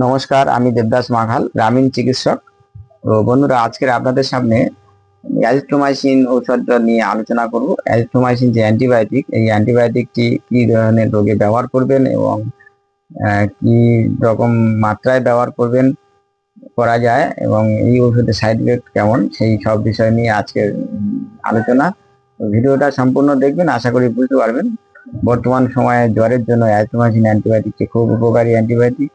নমস্কার, আমি দেবদাস মাঘাল, গ্রামীণ চিকিৎসক। তো বন্ধুরা, আজকের আপনাদের সামনে অ্যাজিথ্রোমাইসিন ঔষধটা নিয়ে আলোচনা করব। অ্যাজিথ্রোমাইসিন যে অ্যান্টিবায়োটিক, এই অ্যান্টিবায়োটিকটি কি ধরনের রোগে ব্যবহার করবেন এবং কি রকম মাত্রায় ব্যবহার করা যায় এবং এই ওষুধের সাইড এফেক্ট কেমন, সেই সব বিষয় নিয়ে আজকের আলোচনা। তো ভিডিওটা সম্পূর্ণ দেখবেন, আশা করি বুঝতে পারবেন। বর্তমান সময়ে জ্বরের জন্য অ্যাজিথ্রোমাইসিন অ্যান্টিবায়োটিকটি খুব উপকারী অ্যান্টিবায়োটিক।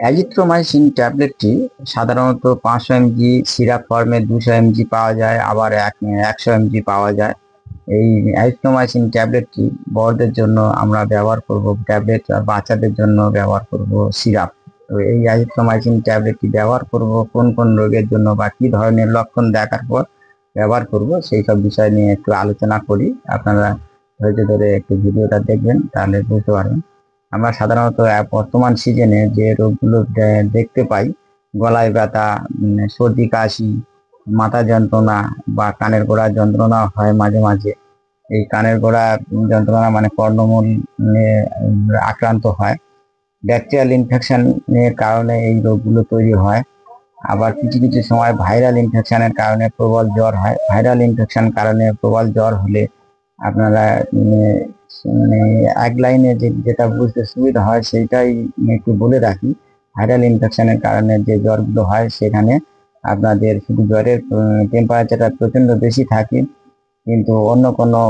অ্যাজিথ্রোমাইসিন ট্যাবলেটটি সাধারণত 500 mg সিরাপ ফর্মে, 200 mg পাওয়া যায়, আবার 100 mg পাওয়া যায়। এই অ্যাজিথ্রোমাইসিন ট্যাবলেটটি বড়দের জন্য আমরা ব্যবহার করব ট্যাবলেট, আর বাচ্চাদের জন্য ব্যবহার করব সিরাপ। তো এই অ্যাজিথ্রোমাইসিন ট্যাবলেটটি ব্যবহার করব কোন কোন রোগের জন্য বা কি ধরনের লক্ষণ দেখার পর ব্যবহার করব, সেই সব বিষয় নিয়ে একটু আলোচনা করি। আপনারা ধৈর্য ধরে একটু ভিডিওটা দেখবেন, তাহলে বুঝতে পারবেন। আমরা সাধারণত বর্তমান সিজনে যে রোগগুলো দেখতে পাই, গলায় ব্যথা, সর্দি কাশি, মাথা যন্ত্রণা বা কানের গোড়া যন্ত্রণা হয় মাঝে মাঝে। এই কানের গোড়া যন্ত্রণা মানে কর্ণমূল আক্রান্ত হয়। ব্যাকটেরিয়াল ইনফেকশনের কারণে এই রোগগুলো তৈরি হয়। আবার কিছু কিছু সময় ভাইরাল ইনফেকশনের কারণে প্রবল জ্বর হয়। ভাইরাল ইনফেকশন কারণে প্রবল জ্বর হলে আপনারা মানে এক লাইনে যেটা বুঝতে সুবিধা হয় সেইটাই একটু বলে রাখি। ভাইরাল ইনফেকশনের কারণে যে জ্বরগুলো হয়, সেখানে আপনাদের শুধু জ্বরের টেম্পারেচারটা প্রচন্ড বেশি থাকে, কিন্তু অন্য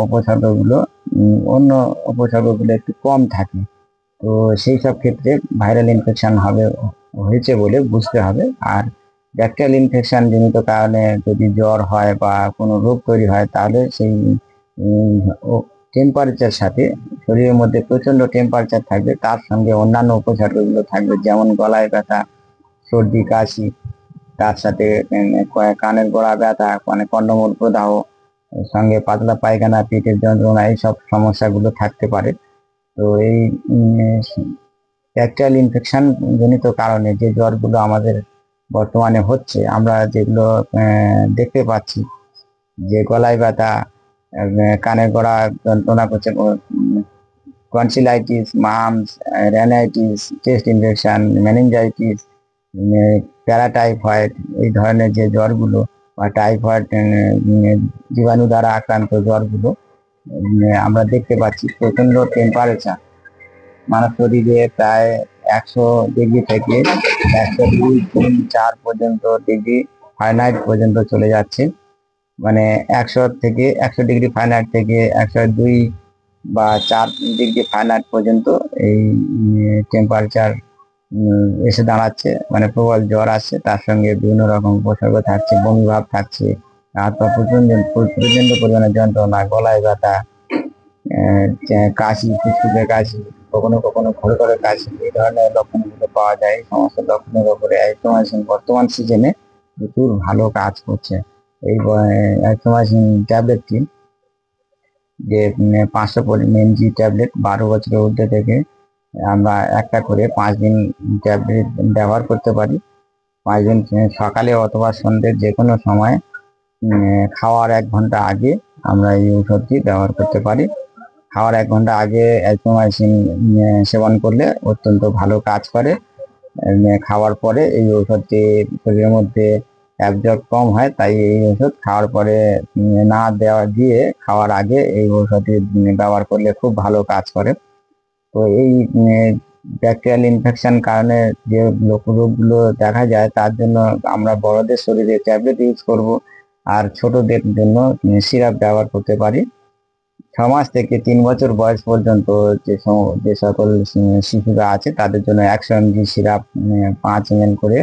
উপসর্গগুলো একটু কম থাকে। তো সেই সব ক্ষেত্রে ভাইরাল ইনফেকশন হয়েছে বলে বুঝতে হবে। আর ব্যাকটেরিয়াল ইনফেকশন জনিত কারণে যদি জ্বর হয় বা কোনো রোগ তৈরি হয়, তাহলে সেই টেম্পারেচার সাথে শরীরের মধ্যে প্রচন্ড টেম্পারেচার থাকবে, তার সঙ্গে অন্যান্য উপসর্গগুলো থাকবে, যেমন গলায় ব্যথা, সর্দি কাশি, তার সাথে কানের গোড়া ব্যথা, মানে কর্ণমূল প্রদাহ, সঙ্গে পাতলা পায়খানা, পেটের যন্ত্রণা, এইসব সমস্যাগুলো থাকতে পারে। তো এই ব্যাকটেরিয়াল ইনফেকশন জনিত কারণে যে জ্বরগুলো আমাদের বর্তমানে হচ্ছে, আমরা যেগুলো দেখতে পাচ্ছি, যে গলায় ব্যথা, কানের গোড়া যন্ত্রণা করছে, tonsillitis, mumps, rhinitis, chest infection, meningitis, paratyphoid, এই ধরনের যে জ্বরগুলো বা টাইফয়েড জীবাণু দ্বারা আক্রান্ত জ্বরগুলো আমরা দেখতে পাচ্ছি। প্রচন্ড টেম্পারেচার, মানব শরীরে প্রায় 100 ডিগ্রি থেকে 102, 3, 4 পর্যন্ত ডিগ্রি ফারেনহাইট পর্যন্ত চলে যাচ্ছে। মানে 100 ডিগ্রি ফারেনহাইট থেকে 102 বা 4 ডিগ্রি ফারেনহাইট পর্যন্ত এই টেম্পারেচার এসে দাঁড়াচ্ছে। মানে প্রবল জ্বর আসছে, তার সঙ্গে বিভিন্ন রকম উপসর্গ থাকছে, বমি ভাব থাকছে, হাত পা প্রচন্ড পরিমাণে যন্ত্রণা, গলায় ব্যথা, কাশি, ফুসফুসে কাশি, কখনো কখনো ঘরে ঘরে কাশি, এই ধরনের লক্ষণগুলো পাওয়া যায়। এই সমস্ত লক্ষণের উপরে অ্যাজিথ্রোমাইসিন বর্তমান সিজনে প্রচুর ভালো কাজ করছে। এই অ্যাজিথ্রোমাইসিন ট্যাবলেটটি, যে 500 mg ট্যাবলেট, 12 বছরের ঊর্ধ্বে থেকে আমরা একটা করে 5 দিন ট্যাবলেট ব্যবহার করতে পারি। 5 দিন সকালে অথবা সন্ধ্যের যে কোনো সময় খাওয়ার 1 ঘন্টা আগে আমরা এই ঔষধটি ব্যবহার করতে পারি। খাওয়ার 1 ঘন্টা আগে অ্যাজিথ্রোমাইসিন সেবন করলে অত্যন্ত ভালো কাজ করে। খাওয়ার পরে এই ঔষধটি শরীরের মধ্যে অ্যাবজর্ব কম হয়, তাই এই ওষুধ খাওয়ার পরে না দিয়ে খাওয়ার আগে এই ঔষধটি ব্যবহার করলে খুব ভালো কাজ করে। তো এই ব্যাকটেরিয়াল ইনফেকশন কারণে যে রোগগুলো দেখা যায়, তার জন্য আমরা বড়দের শরীরে ট্যাবলেট ইউজ করব, আর ছোটদের জন্য সিরাপ ব্যবহার করতে পারি। 6 মাস থেকে 3 বছর বয়স পর্যন্ত যে সকল শিশুরা আছে, তাদের জন্য 100 mg সিরাপ 5 ml করে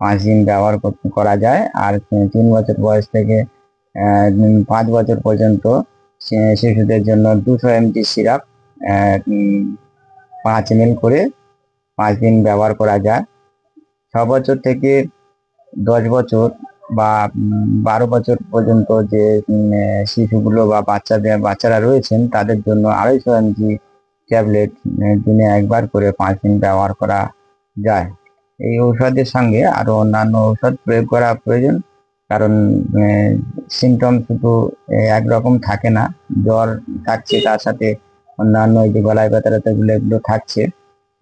5 দিন ব্যবহার করা যায়। আর 3 বছর বয়স থেকে 5 বছর পর্যন্ত শিশুদের জন্য 200 mg সিরাপ 5 ml করে 5 দিন ব্যবহার করা যায়। 6 বছর থেকে 10 বছর বা 12 বছর পর্যন্ত যে শিশুগুলো বা বাচ্চারা রয়েছেন, তাদের জন্য 250 mg ট্যাবলেট দিনে একবার করে 5 দিন ব্যবহার করা যায়। এই ঔষধের সঙ্গে আরো অন্যান্য ঔষধ প্রয়োগ করা প্রয়োজন, কারণ সিমটম শুধু একরকম থাকে না। জ্বর থাকছে, তার সাথে অন্যান্য এই যে গলায় ব্যথা এগুলো থাকছে।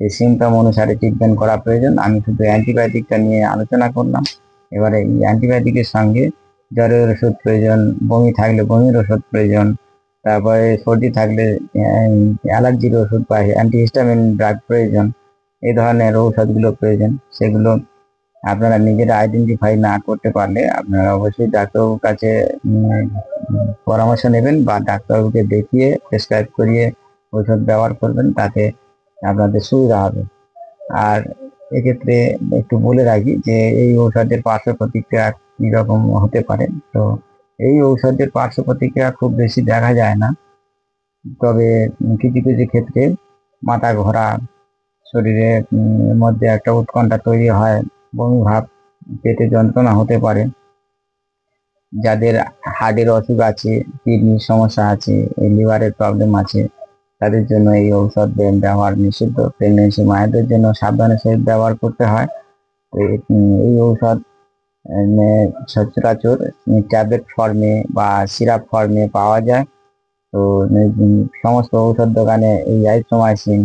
এই সিমটম অনুসারে ট্রিটমেন্ট করা প্রয়োজন। আমি শুধু অ্যান্টিবায়োটিকটা নিয়ে আলোচনা করলাম। এবারে এই অ্যান্টিবায়োটিকের সঙ্গে জ্বরের ওষুধ প্রয়োজন, বমি থাকলে বমির ওষুধ প্রয়োজন, তারপরে সর্দি থাকলে অ্যালার্জির ওষুধ বা অ্যান্টিহিস্টামিন ড্রাগ প্রয়োজন। এই ধরনের ঔষধগুলো প্রয়োজন। সেগুলো আপনারা নিজেরা আইডেন্টিফাই না করতে পারলে আপনারা অবশ্যই ডাক্তারবাবুর কাছে পরামর্শ নেবেন বা ডাক্তারবাবুকে দেখিয়ে প্রেসক্রাইব করিয়ে ঔষধ ব্যবহার করবেন, তাতে আপনাদের সুবিধা হবে। আর এক্ষেত্রে একটু বলে রাখি যে এই ঔষধের পার্শ্ব প্রতিক্রিয়া কিরকম হতে পারে। তো এই ঔষধের পার্শ্ব প্রতিক্রিয়া খুব বেশি দেখা যায় না, তবে কিছু কিছু ক্ষেত্রে মাথা ঘোরা, শরীরে মধ্যে একটা উৎকণ্ঠা তৈরি হয়, বমি ভাব, পেটে যন্ত্রণা হতে পারে। যাদের হার্টের অসুখ আছে, কিডনির সমস্যা আছে, এই লিভারের প্রবলেম আছে, তাদের জন্য এই ঔষধ ব্যবহার নিষিদ্ধ। প্রেগনেন্সি মায়েদের জন্য সাবধানের সহিত ব্যবহার করতে হয়। তো এই ঔষধ সচরাচর ট্যাবলেট ফর্মে বা সিরাপ ফর্মে পাওয়া যায়। তো সমস্ত ঔষধ দোকানে এই অ্যাজিথ্রোমাইসিন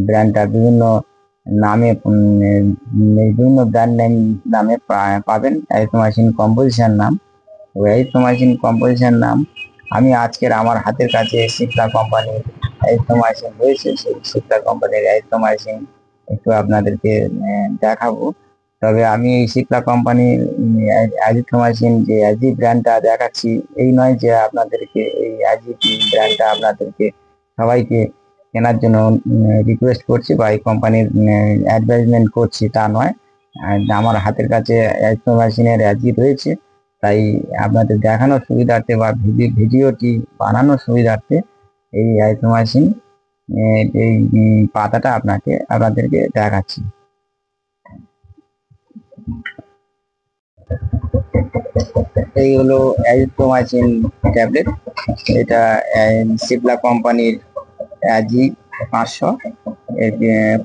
ব্র্যান্ডটা বিভিন্ন নামে বিভিন্ন ব্র্যান্ড নেম নামে পাবেন। অ্যাজিথ্রোমাইসিন কম্পোজিশন নাম, অ্যাজিথ্রোমাইসিন কম্পোজিশন নাম। আমি আজকের আমার হাতের কাছে সিপ্লা কোম্পানির অ্যাজিথ্রোমাইসিন রয়েছে, সেই সিপ্লা কোম্পানির অ্যাজিথ্রোমাইসিন একটু আপনাদেরকে দেখাবো। তবে আমি এই সিপ্লা কোম্পানির অ্যাজিথ্রোমাইসিন যে অ্যাজি ব্র্যান্ডটা দেখাচ্ছি, এই নয় যে আপনাদেরকে এই অ্যাজি ব্র্যান্ডটা আপনাদেরকে সবাইকে কেনার জন্য রিকোয়েস্ট করছি বা এই কোম্পানির অ্যাডভার্টাইজমেন্ট করছি, তা নয়। আমার হাতের কাছে অ্যাজিথ্রোমাইসিনের অ্যাজি রয়েছে, তাই আপনাদের দেখানোর সুবিধার্থে বা ভিডিওটি বানানোর সুবিধার্থে এই অ্যাজিথ্রোমাইসিন এই পাতাটা আপনাদেরকে দেখাচ্ছি। এই হলো অ্যাজিথ্রোমাইসিন ট্যাবলেট। এটা সিপ্লা কোম্পানির অ্যাজি 500, এর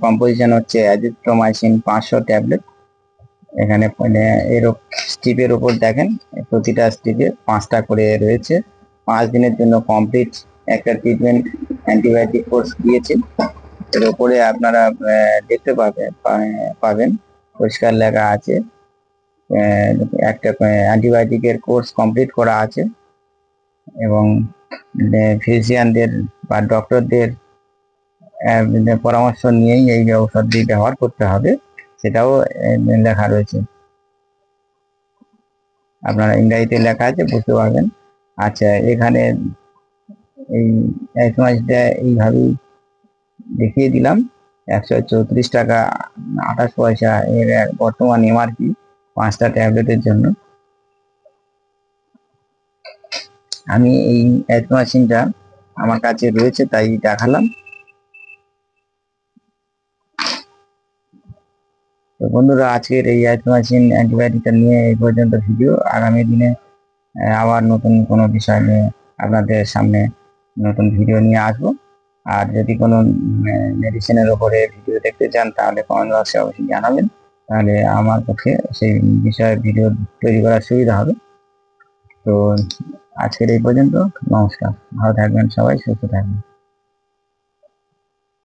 কম্পোজিশন হচ্ছে অ্যাজিথ্রোমাইসিন 500 ট্যাবলেট। এখানে এর স্ট্রিপের উপর দেখেন, প্রতিটা স্ট্রিপে 5টা করে রয়েছে। 5 দিনের জন্য কমপ্লিট একটা ট্রিটমেন্ট অ্যান্টিবায়োটিক কোর্স দিয়েছে। এর উপরে আপনারা দেখতে পাবেন পরিষ্কার লেখা আছে একটা অ্যান্টিবায়োটিকের কোর্স কমপ্লিট করা আছে, এবং ফিজিশিয়ানদের বা ডক্টরদের পরামর্শ নিয়েই এই ঔষধটি ব্যবহার করতে হবে, সেটাও লেখা রয়েছে। আপনারা ইংরাজিতে লেখা আছে, বুঝতে পারবেন। আচ্ছা, এখানে এই অ্যাজিথ্রোমাইসিনটা এইভাবেই দেখিয়ে দিলাম। 134 টাকা 28 পয়সা এর বর্তমান এমআরপি 5টা ট্যাবলেটের জন্য। আমি এই অ্যাজিথ্রোমাইসিনটা আমার কাছে রয়েছে তাই দেখালাম। তো বন্ধুরা, আজকের এই অ্যাজিথ্রোমাইসিন অ্যান্টিবায়োটিকটা নিয়ে এই পর্যন্ত ভিডিও। আগামী দিনে আবার নতুন কোনো বিষয় নিয়ে আপনাদের সামনে নতুন ভিডিও নিয়ে আসবো। আর যদি কোনো মেডিসিনের ওপরে ভিডিও দেখতে চান তাহলে কমেন্ট বক্সে অবশ্যই জানাবেন, তাহলে আমার পক্ষে সেই বিষয়ে ভিডিও তৈরি করার সুবিধা হবে। তো আজকের এই পর্যন্ত। নমস্কার, ভালো থাকবেন সবাই, সুস্থ থাকবেন।